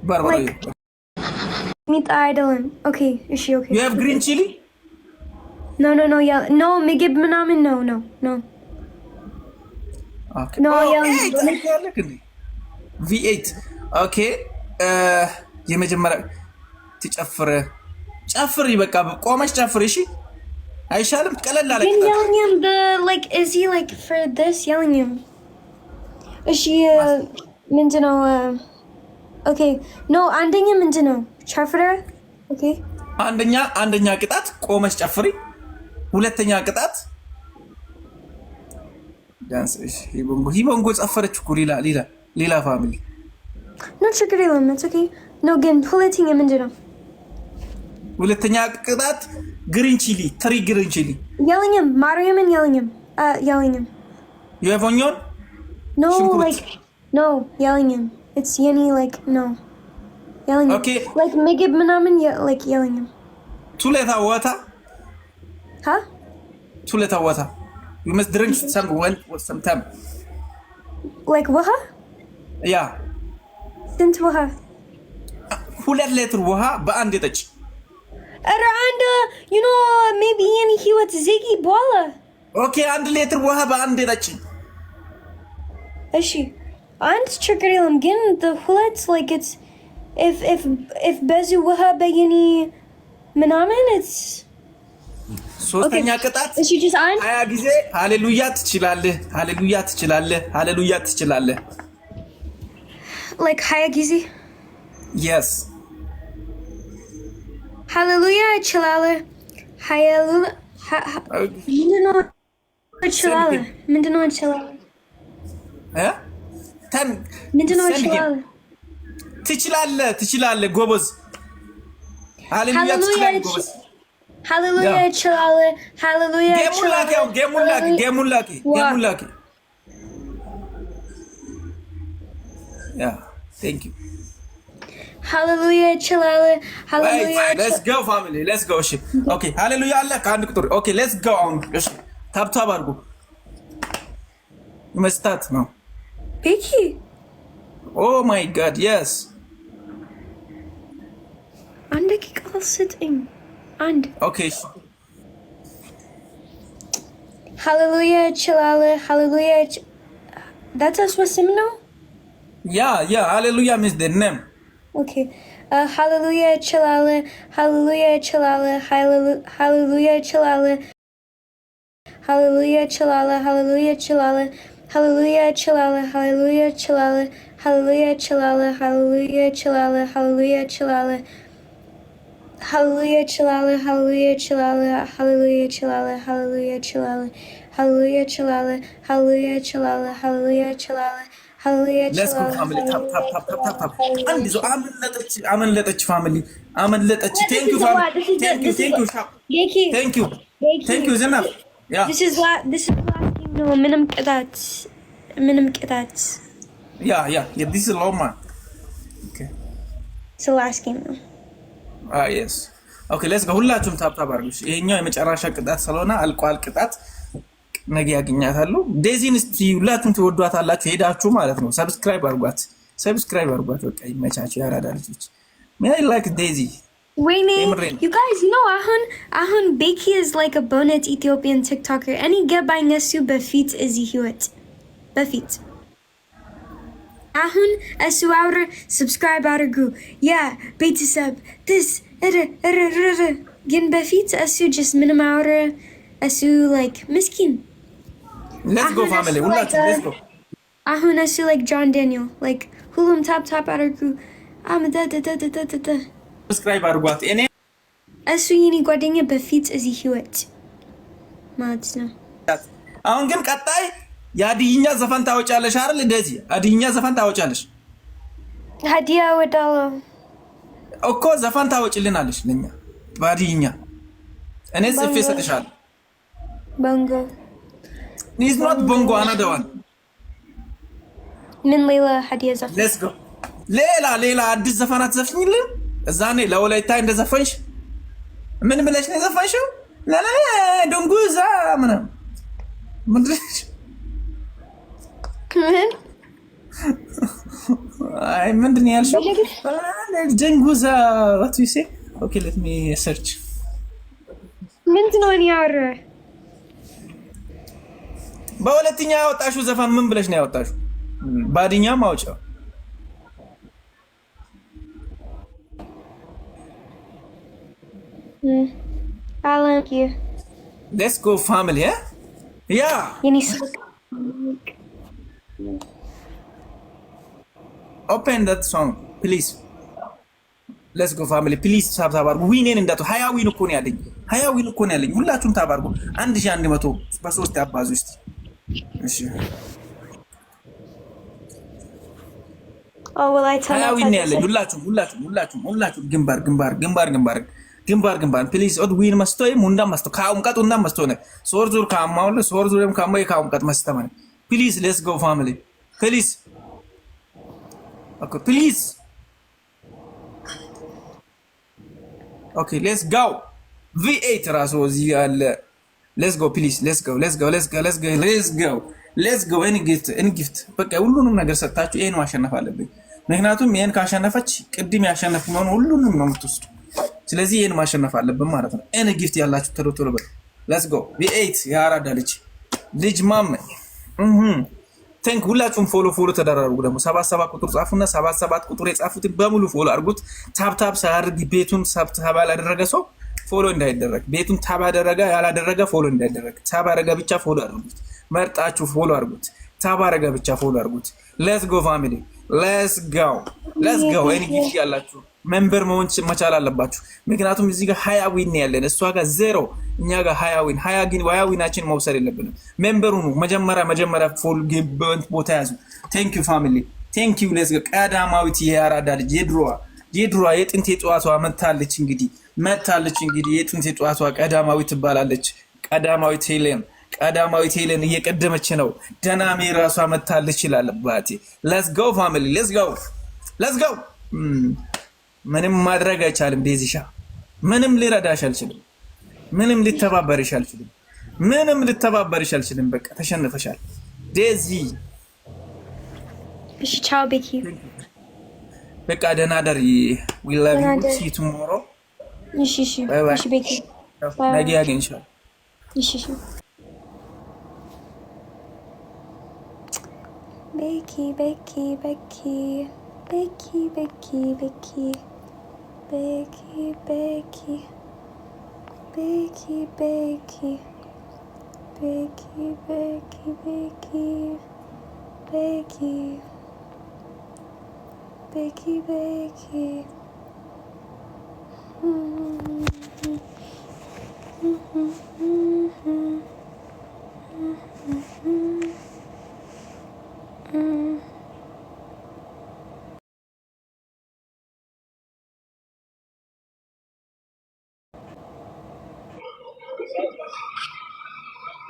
በርበሬ ሚጣ አይደለም። ኦኬ እሺ ኦኬ you have green chili no no ምግብ ምናምን no okay no V8 ኦኬ የመጀመሪያ ጨፍሪ በቃ ቆመሽ ጨፍሪ እሺ አይሻልም ቀለል አለ yelling him the like is he like for this yelling him እሺ ምንድነው ኦኬ ኖ አንደኛ ምንድነው ጨፍረ ኦኬ አንደኛ ቅጣት ቆመሽ ጨፍሪ ሁለተኛ ቅጣት ዳንስ እሺ ሂቦንጎ ጨፈረች እኮ ሌላ ፋሚሊ no ችግር የለም it's okay no ግን ሁለተኛ ምንድነው ሁለተኛ ቅጣት ግሪን ቺሊ ትሪ ግሪን ቺሊ yelling him ማርያምን yelling him you have onion no like no yelling him it's yeni like no yelling okay like ምግብ ምናምን like yelling him ቱሌታ ዋታ huh ቱሌታ ዋታ you must drink some time like ውሃ yeah ስንት ውሃ 2 ሊትር ውሃ በአንድ ጠጭ ኧረ አንድ you know maybe yeni ህይወት ዜጊ በኋላ ኦኬ 1 ሊትር ውሃ በአንድ ጠጭ እሺ አንድ ችግር የለም ግን the ሁለት like it's if በዚህ ውሃ በየኒ ምናምን it's ሶስተኛ ቅጣት እሺ just አንድ 20 ጊዜ ሃሌሉያ ትችላለህ like 20 ጊዜ yes ሃሌሉያ እችላለሁ ምንድነው እችላለሁ ትችላለህ ጎበዝ ሃሌሉያ ትችላለህ ጎበዝ ሃሌሉያ እችላለሁ ሃሌሉያ ጌሙላኪ yeah thank you ሃሌሉያ እችላለሁ ሃሌሉያ let's go family let's go እሺ okay ሃሌሉያ አለ ከአንድ ቁጥር okay let's go አሁን እሺ ታብታብ አድርጉ መስታት ነው ቤኪ oh my god yes አንድ ደቂቃ ስጠኝ አንድ okay ሃሌሉያ እችላለሁ ሃሌሉያ that's us what's no yeah hallelujah means the name okay hallelujah እችላለሁ hallelujah እችላለሁ hallelujah እችላለሁ hallelujah እችላለሁ hallelujah እችላለሁ hallelujah እችላለሁ hallelujah እችላለሁ hallelujah እችላለሁ hallelujah እችላለሁ hallelujah እችላለሁ hallelujah እችላለሁ hallelujah እችላለሁ hallelujah እችላለሁ hallelujah እችላለሁ hallelujah እችላለሁ hallelujah እችላለሁ hallelujah እችላለሁ let's go family tap አንድ ዞ አመለጠች family አመለጠች thank you family thank you ዝና yeah this is last game no ምንም ቅጣት yeah this is low man okay it's the last game no yes okay let's go ሁላችሁም ታፕ አድርጉ ይሄኛው የመጨረሻ ቅጣት ስለሆነ አልቋል ቅጣት ነገ ያገኛታለሁ ዴዚን እስቲ ሁላችሁም ትወዷታላችሁ ሄዳችሁ ማለት ነው ሰብስክራይብ አድርጓት በቃ ይመቻችሁ ያራዳ ልጆች I like Daisy wait you guys know ahun Becky is like a bonnet Ethiopian TikToker any ገባኝ እሱ በፊት እዚህ ህይወት በፊት ahun እሱ አውር subscribe አድርጉ yeah ቤተሰብ this ግን በፊት እሱ just ምንም አውር እሱ like ምስኪን let's go family ሁላችሁ let's go ahun እሱ like John Daniel like ሁሉም ታፕ አድርጉ ሰብስክራይብ አድርጓት እኔ እሱ የኔ ጓደኛ በፊት እዚህ ህይወት ማለት ነው አሁን ግን ቀጣይ የአዲኛ ዘፈን ታወጫለሽ አይደል እንደዚህ አዲኛ ዘፈን ታወጫለሽ ሀዲያ ወዳው እኮ ዘፈን ታወጭልናለሽ ለኛ ባዲኛ እኔ ጽፌ ሰጥሻለሁ ቦንጎ is not bongo another one ምን ሌላ ሀዲያ ዘፈን let's go ሌላ አዲስ ዘፈናት ዘፍኝልን እዛኔ ለወላይታ እንደዘፈንሽ ምን ብለሽ ነው ዘፈንሽው ለላ ዶንጉዛ ምንድነው አይ ምንድን ነው ያልሽው? ጀንጉዛ what you say? Okay, let me search. ምንድን ነው ያወራው? በሁለተኛ ያወጣሽው ዘፈን ምን ብለሽ ነው ያወጣሽው? ባድኛ ማውጫው I like you. Let's go family, yeah? Yeah. Open that song, please. Let's go family, please. ታባርጉ ዊኔን እንዳቱ 20 ዊን እኮ ነው ያለኝ 20 ዊን እኮ ነው ያለኝ። ሁላችሁም ታባርጉ 1100 በ3 ያባዙ እስቲ። እሺ Oh, will I tell you? 20 ዊን ያለኝ ሁላችሁም ግንባር ፕሊዝ ኦድ ዊን መስቶይ ሙንዳ መስቶ ካም ቀጥ ኡንዳ መስቶ ነው ሶር ዙር ካማውለ ሶር ዙርም ካማይ ካም ቀጥ መስተማን ፕሊዝ ሌትስ ጎ ፋሚሊ ፕሊዝ ኦኬ ፕሊዝ ኦኬ ሌትስ ጎ V8 ራሱ እዚህ ያለ ሌትስ ጎ ፕሊዝ ሌትስ ጎ ኤኒ ጊፍት በቃ ሁሉንም ነገር ሰጣችሁ ይሄን ማሸነፍ አለብኝ ምክንያቱም ይሄን ካሸነፈች ቅድም ያሸነፍነው ሁሉንም ነው የምትወስዱ ስለዚህ ይሄን ማሸነፍ አለብን ማለት ነው ኤኒ ጊፍት ያላችሁ ቶሎ በል ሌትስ ጎ V8 ያራዳ ልጅ ማም ቴንክ ሁላችሁም ፎሎ ተደራረጉ ደግሞ 77 ቁጥር ጻፉና 77 ቁጥር የጻፉትን በሙሉ ፎሎ አድርጉት ታፕ ሳያደርግ ቤቱን ታፕ ያላደረገ ሰው ፎሎ እንዳይደረግ ቤቱን ታፕ ያደረገ ያላደረገ ፎሎ እንዳይደረግ ታፕ ያደረገ ብቻ ፎሎ አድርጉት መርጣችሁ ፎሎ አድርጉት ታፕ ያደረገ ብቻ ፎሎ አድርጉት ሌትስ ጎ ፋሚሊ ሌትስ ጎ ኤኒ ጊፍት ያላችሁ ሜምበር መሆን መቻል አለባችሁ ምክንያቱም እዚህ ጋር 20 ዊን ያለን እሷ ጋር 0 እኛ ጋር 20 ዊን 20 ግን 20 ዊናችን መውሰድ የለብንም ሜምበሩ ነው መጀመሪያ ፎል ጌም ቦታ ያዙ ቴንክ ዩ ፋሚሊ ቴንክ ዩ ሌትስ ጎ ቀዳማዊት የአራዳ ልጅ የድሮዋ የጥንት የጧቷ መታለች እንግዲህ የጥንት የጧቷ ቀዳማዊት ትባላለች ቀዳማዊት ሄለን እየቀደመች ነው ደናሜ ራሷ መታለች ይላል አባቴ ሌትስ ጎ ፋሚሊ ሌትስ ጎ ምንም ማድረግ አይቻልም ዴዚሻ ምንም ሊረዳሽ አልችልም ምንም ሊተባበርሽ አልችልም በቃ ተሸንፈሻል ዴዚ እሺ ቻው ቤኪ በቃ ደህና ደሪ we love you see you tomorrow እሺ ቤኪ ነገ ያገኝሻል እሺ Becky.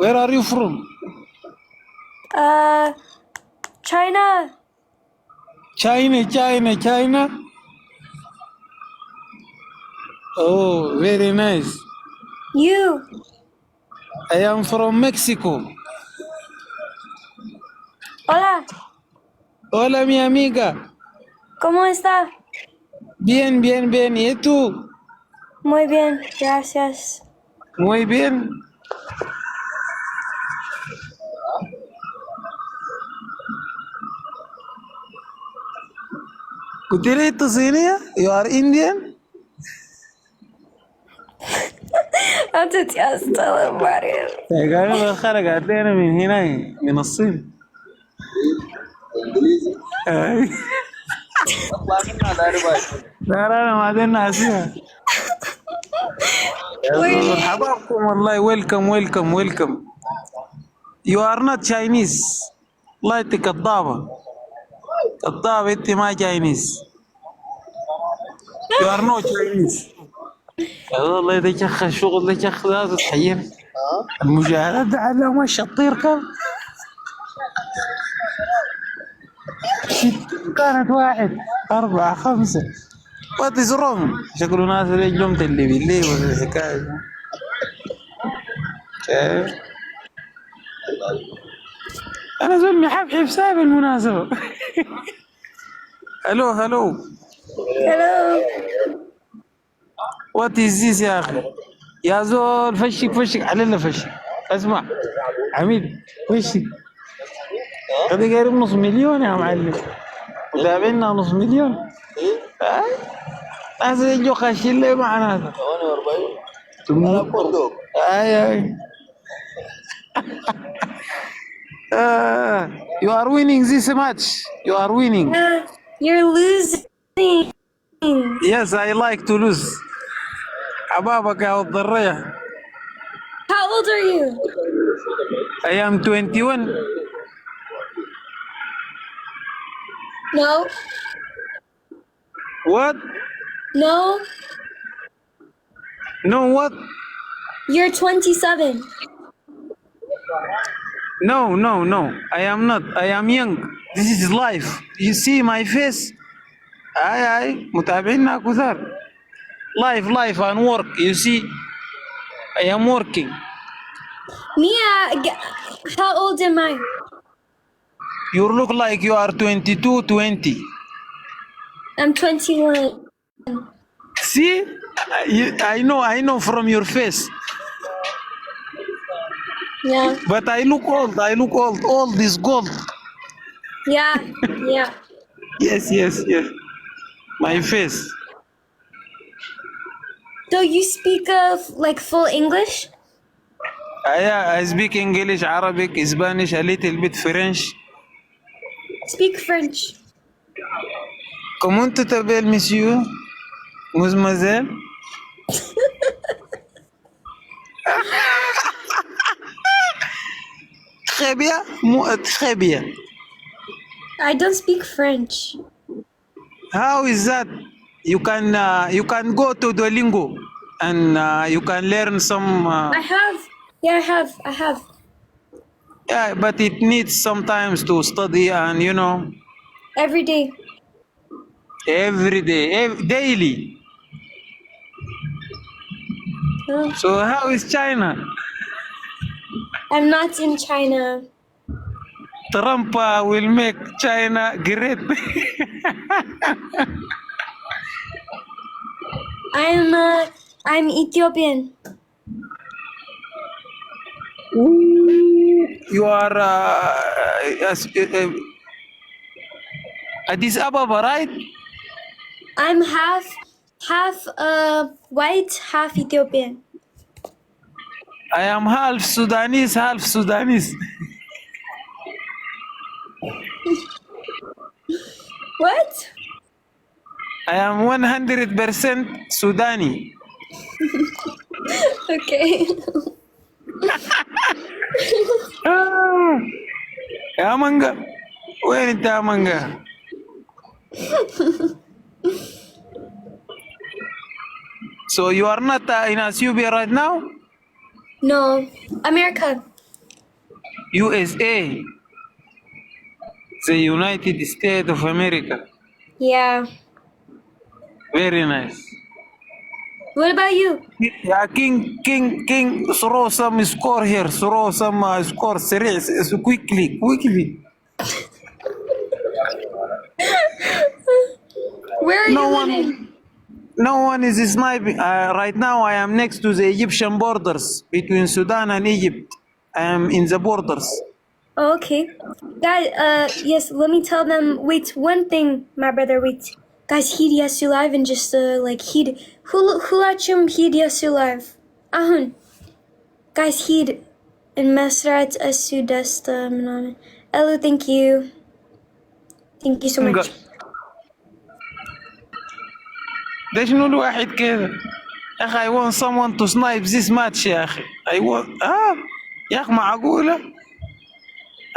Where are you from? China. China. Oh, very nice. You? I am from Mexico. Hola, mi amiga. ¿Cómo está? Bien. ¿Y tú? Muy bien, gracias. Muy bien. قلت لي انت صينية؟ You are Indian? أنت تستغرب مريم. قالوا خرج عندنا من هنا من الصين. لا ما عندنا اسيا. مرحباكم والله ويلكم. You are not Chinese. والله انت كذابة انت ما Chinese. You are not Chinese. والله اذا شخ الشغل ده شخ لازم تحير المجاهدات على ما الشطير كانت 1 4 5 What is wrong؟ شكله ناس اليوم اللي بالليل ولا الحكايه كيف؟ انا زلمي حبحب سايب المناسبه hello hello. Hello. What is this يا أخي؟ يا زول فشك علينا فشك. اسمع عميد فشك. هذا قريب نص مليون يا معلم. متابعينا نص مليون. ناس يجوا خاشين لي معناته. 48. اي. You are winning this match. You are winning. You're losing. Yes, I like to lose. حبابك يا الضرية. How old are you? I am 21. No. What? No. No what? You're 27. No. I am not. I am young. This is life. You see my face? أي متابعينا كثار. Life and work. You see? I am working. Mia, how old am I? You look like you are 22, 20. I'm 21. See? I know from your face. Yeah. But I look old. All this gold. Yeah. Yes. My face. So you speak like full English? I speak English, Arabic, Spanish, a little bit French. Speak French. Comment tu t'appelles, monsieur? Mademoiselle? Très bien. Très bien. I don't speak French. How is that? You can go to Duolingo and you can learn some. I have. Yeah, I have. Yeah, but it needs sometimes to study and Every day. every day, daily. Oh, So how is China? I'm not in China. Trump will make China great. I'm Ethiopian. You are Addis Ababa, right? I'm half white, half Ethiopian. I am half Sudanese. What? I am 100% Sudani. Okay. يا مانجا وين انت يا مانجا؟ So you are not in Ethiopia right now? No, America. USA, the United States of America. Yeah. Very nice. What about you? Yeah, King, throw some score here. Throw some score quickly. Where are you living? No one is sniping. Right now, I am next to the Egyptian borders between Sudan and Egypt. I am in the borders. Oh, okay. Guys, yes, let me tell them. Wait, one thing, my brother, wait. Guys, heed yasu live and just, heed. Hulachum heed yasu live. Ahun. Guys, heed. And Masrat asu dasta. Elu, thank you. Thank you so much. ده شنو الواحد كده يا اخي I want someone to snipe this match يا اخي يا اخي معقولة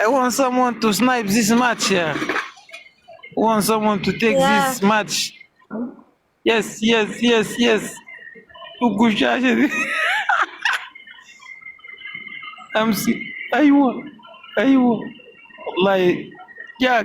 I want someone to snipe this match يا اخي I want someone to take this match yes فوق الشاشة دي امسك ايوه والله يا